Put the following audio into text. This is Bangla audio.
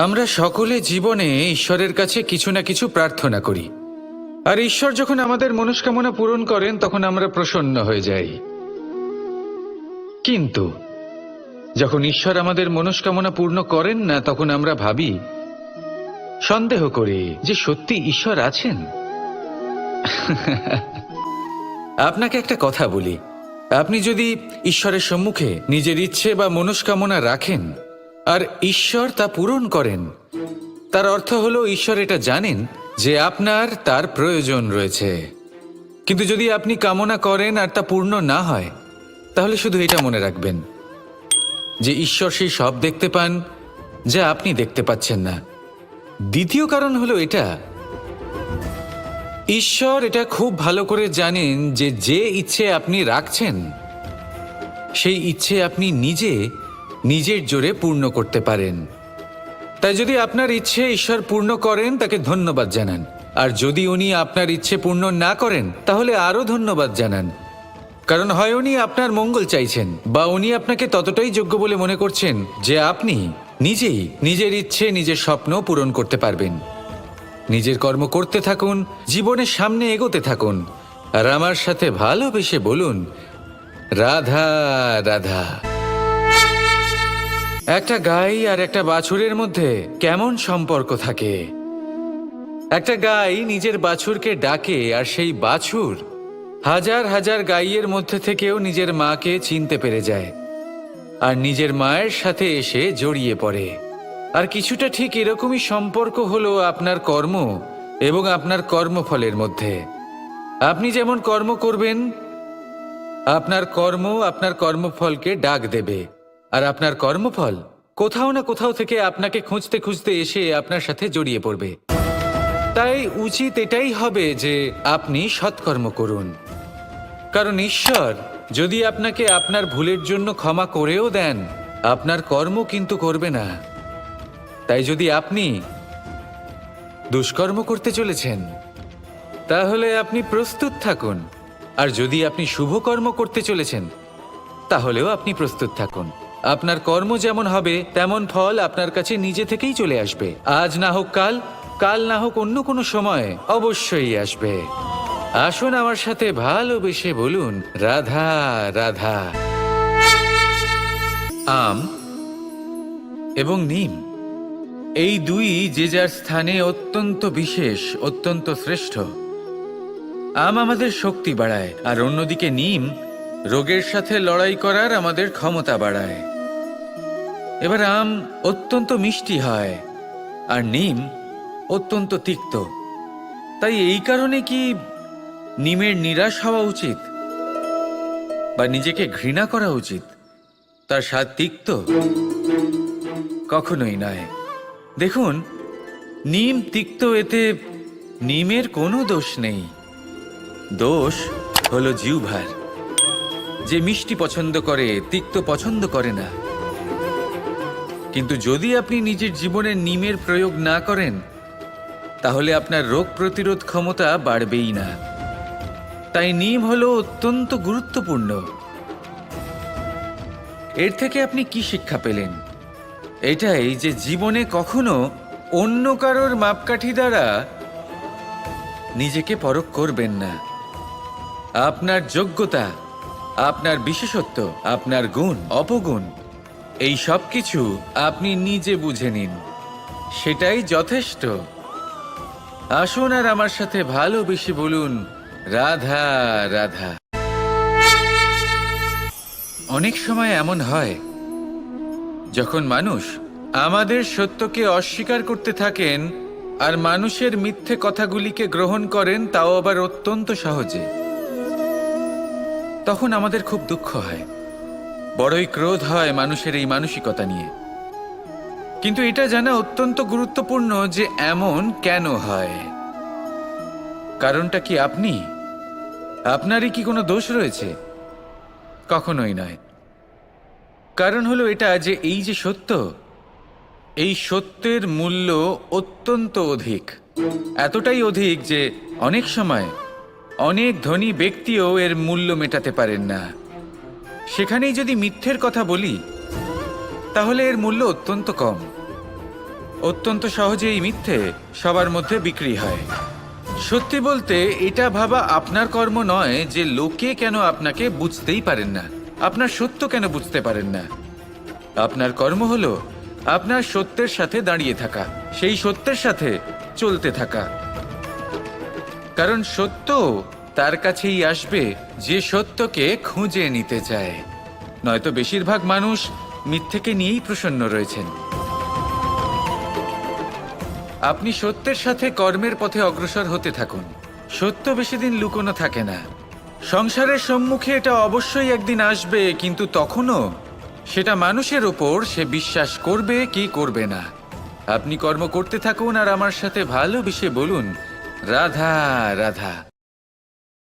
আমরা সকলে জীবনে ঈশ্বরের কাছে কিছু না কিছু প্রার্থনা করি, আর ঈশ্বর যখন আমাদের মনস্কামনা পূরণ করেন তখন আমরা প্রসন্ন হয়ে যাই। কিন্তু যখন ঈশ্বর আমাদের মনস্কামনা পূর্ণ করেন না, তখন আমরা ভাবি, সন্দেহ করি যে সত্যি ঈশ্বর আছেন। আপনাকে একটা কথা বলি, আপনি যদি ঈশ্বরের সম্মুখে নিজের ইচ্ছে বা মনস্কামনা রাখেন আর ঈশ্বর তা পূরণ করেন, তার অর্থ হলো ঈশ্বর এটা জানেন যে আপনার তার প্রয়োজন রয়েছে। কিন্তু যদি আপনি কামনা করেন আর তা পূর্ণ না হয়, তাহলে শুধু এটা মনে রাখবেন যে ঈশ্বর সেই সব দেখতে পান যা আপনি দেখতে পাচ্ছেন না। দ্বিতীয় কারণ হলো এটা, ঈশ্বর এটা খুব ভালো করে জানেন যে যে ইচ্ছে আপনি রাখছেন সেই ইচ্ছে আপনি নিজের জোরে পূর্ণ করতে পারেন। তাই যদি আপনার ইচ্ছে ঈশ্বর পূর্ণ করেন, তাকে ধন্যবাদ জানান, আর যদি উনি আপনার ইচ্ছে পূর্ণ না করেন, তাহলে আরও ধন্যবাদ জানান। কারণ হয় উনি আপনার মঙ্গল চাইছেন, বা উনি আপনাকে ততটাই যোগ্য বলে মনে করছেন যে আপনি নিজেই নিজের ইচ্ছে, নিজের স্বপ্ন পূরণ করতে পারবেন। নিজের কর্ম করতে থাকুন, জীবনের সামনে এগোতে থাকুন, আর আমার সাথে ভালোবেসে বলুন, রাধা রাধা। একটা গাই আর একটা বাছুরের মধ্যে কেমন সম্পর্ক থাকে? একটা গাই নিজের বাছুরকে ডাকে, আর সেই বাছুর হাজার হাজার গাইয়ের মধ্যে থেকেও নিজের মাকে চিনতে পেরে যায় আর নিজের মায়ের সাথে এসে জড়িয়ে পড়ে। আর কিছুটা ঠিক এরকমই সম্পর্ক হলো আপনার কর্ম এবং আপনার কর্মফলের মধ্যে। আপনি যেমন কর্ম করবেন, আপনার কর্ম আপনার কর্মফলকে ডাক দেবে, আর আপনার কর্মফল কোথাও না কোথাও থেকে আপনাকে খুঁজতে খুঁজতে এসে আপনার সাথে জড়িয়ে পড়বে। তাই উচিত এটাই হবে যে আপনি সৎকর্ম করুন, কারণ ঈশ্বর যদি আপনাকে আপনার ভুলের জন্য ক্ষমা করেও দেন, আপনার কর্ম কিন্তু করবে না। তাই যদি আপনি দুষ্কর্ম করতে চলেছেন, তাহলে আপনি প্রস্তুত থাকুন, আর যদি আপনি শুভ কর্ম করতে চলেছেন, তাহলেও আপনি প্রস্তুত থাকুন। আপনার কর্ম যেমন হবে তেমন ফল আপনার কাছে নিজে থেকেই চলে আসবে। আজ না হোক কাল, কাল না হোক অন্য কোনো সময়, অবশ্যই আসবে। আসুন আমার সাথে ভালোবেসে বলুন, রাধা রাধা। আম এবং নিম, এই দুই যে যার স্থানে অত্যন্ত বিশেষ, অত্যন্ত শ্রেষ্ঠ। আম আমাদের শক্তি বাড়ায়, আর অন্যদিকে নিম রোগের সাথে লড়াই করার আমাদের ক্ষমতা বাড়ায়। এবার আম অত্যন্ত মিষ্টি হয় আর নিম অত্যন্ত তিক্ত। তাই এই কারণে কি নিমের নিরাশ হওয়া উচিত বা নিজেকে ঘৃণা করা উচিত? তার স্বাদ তিক্ত? কখনোই নয়। দেখুন, নিম তিক্ত, এতে নিমের কোনো দোষ নেই। দোষ হলো জিহ্বার, যে মিষ্টি পছন্দ করে, তিক্ত পছন্দ করে না। কিন্তু যদি আপনি নিজের জীবনে নিমের প্রয়োগ না করেন, তাহলে আপনার রোগ প্রতিরোধ ক্ষমতা বাড়বেই না। তাই নিম হলো অত্যন্ত গুরুত্বপূর্ণ। এর থেকে আপনি কি শিক্ষা পেলেন? এটাই যে জীবনে কখনো অন্য কারোর মাপকাঠি দ্বারা নিজেকে পরখ করবেন না। আপনার যোগ্যতা, আপনার বিশেষত্ব, আপনার গুণ, অপগুণ, এই সব কিছু আপনি নিজে বুঝে নিন, সেটাই যথেষ্ট। আসুন আর আমার সাথে ভালোবেসে বলুন, রাধা রাধা। অনেক সময় এমন হয় যখন মানুষ আমাদের সত্যকে অস্বীকার করতে থাকেন আর মানুষের মিথ্যে কথাগুলিকে গ্রহণ করেন, তাও আবার অত্যন্ত সহজে। তখন আমাদের খুব দুঃখ হয়, বড়ই ক্রোধ হয় মানুষের এই মানসিকতা নিয়ে। কিন্তু এটা জানা অত্যন্ত গুরুত্বপূর্ণ যে এমন কেন হয়। কারণটা কি আপনারই কি কোনো দোষ রয়েছে? কখনোই নয়। কারণ হলো এটা যে এই যে সত্য, এই সত্যের মূল্য অত্যন্ত অধিক, এতটাই অধিক যে অনেক সময় অনেক ধনী ব্যক্তিও এর মূল্য মেটাতে পারেন না। সেখানেই যদি মিথ্যের কথা বলি, তাহলে এর মূল্য অত্যন্ত কম, অত্যন্ত সহজেই মিথ্যে সবার মধ্যে বিক্রি হয়। সত্যি বলতে এটা ভাবা আপনার কর্ম নয় যে লোকে কেন আপনাকে বুঝতেই পারেন না, আপনার সত্য কেন বুঝতে পারেন না। আপনার কর্ম হলো আপনার সত্যের সাথে দাঁড়িয়ে থাকা, সেই সত্যের সাথে চলতে থাকা। কারণ সত্য তার কাছেই আসবে যে সত্যকে খুঁজে নিতে চায়। নয়তো বেশিরভাগ মানুষ মিথ্যেকে নিয়েই প্রসন্ন রয়েছেন। আপনি সত্যের সাথে কর্মের পথে অগ্রসর হতে থাকুন। সত্য বেশি দিন লুকোনো থাকে না। সংসারের সম্মুখে এটা অবশ্যই একদিন আসবে, কিন্তু তখনও সেটা মানুষের ওপর সে বিশ্বাস করবে কি করবে না। আপনি কর্ম করতে থাকুন আর আমার সাথে ভালোবেসে বলুন, রাধা রাধা।